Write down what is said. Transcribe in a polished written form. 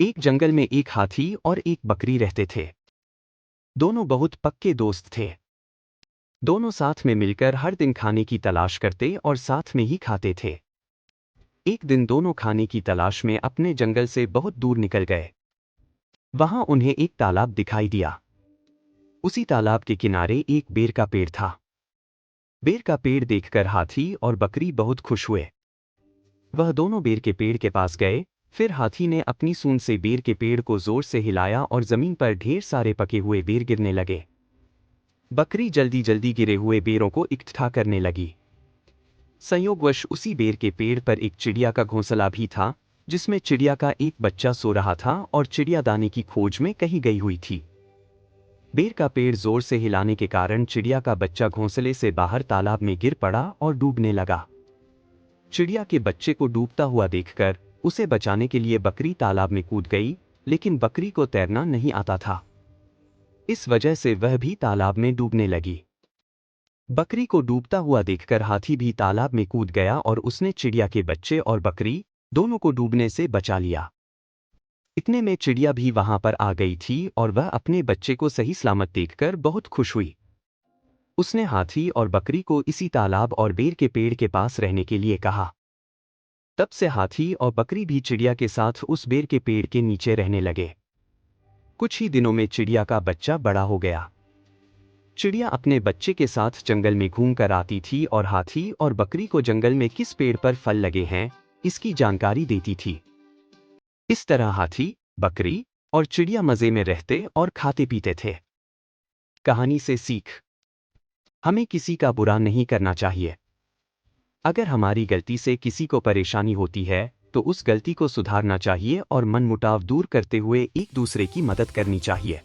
एक जंगल में एक हाथी और एक बकरी रहते थे। दोनों बहुत पक्के दोस्त थे। दोनों साथ में मिलकर हर दिन खाने की तलाश करते और साथ में ही खाते थे। एक दिन दोनों खाने की तलाश में अपने जंगल से बहुत दूर निकल गए। वहां उन्हें एक तालाब दिखाई दिया। उसी तालाब के किनारे एक बेर का पेड़ था। बेर का पेड़ देखकर हाथी और बकरी बहुत खुश हुए। वह दोनों बेर के पेड़ के पास गए। फिर हाथी ने अपनी सूंड से बेर के पेड़ को जोर से हिलाया और जमीन पर ढेर सारे पके हुए बेर गिरने लगे। बकरी जल्दी जल्दी गिरे हुए बेरों को इकट्ठा करने लगी। संयोगवश उसी बेर के पेड़ पर एक चिड़िया का घोंसला भी था, जिसमें चिड़िया का एक बच्चा सो रहा था और चिड़िया दाने की खोज में कहीं गई हुई थी। बेर का पेड़ जोर से हिलाने के कारण चिड़िया का बच्चा घोंसले से बाहर तालाब में गिर पड़ा और डूबने लगा। चिड़िया के बच्चे को डूबता हुआ देखकर उसे बचाने के लिए बकरी तालाब में कूद गई, लेकिन बकरी को तैरना नहीं आता था। इस वजह से वह भी तालाब में डूबने लगी। बकरी को डूबता हुआ देखकर हाथी भी तालाब में कूद गया और उसने चिड़िया के बच्चे और बकरी दोनों को डूबने से बचा लिया। इतने में चिड़िया भी वहां पर आ गई थी और वह अपने बच्चे को सही सलामत देखकर बहुत खुश हुई। उसने हाथी और बकरी को इसी तालाब और बेर के पेड़ के पास रहने के लिए कहा। तब से हाथी और बकरी भी चिड़िया के साथ उस बेर के पेड़ के नीचे रहने लगे। कुछ ही दिनों में चिड़िया का बच्चा बड़ा हो गया। चिड़िया अपने बच्चे के साथ जंगल में घूम कर आती थी और हाथी और बकरी को जंगल में किस पेड़ पर फल लगे हैं इसकी जानकारी देती थी। इस तरह हाथी, बकरी और चिड़िया मजे में रहते और खाते पीते थे। कहानी से सीख: हमें किसी का बुरा नहीं करना चाहिए। अगर हमारी गलती से किसी को परेशानी होती है तो उस गलती को सुधारना चाहिए और मनमुटाव दूर करते हुए एक दूसरे की मदद करनी चाहिए।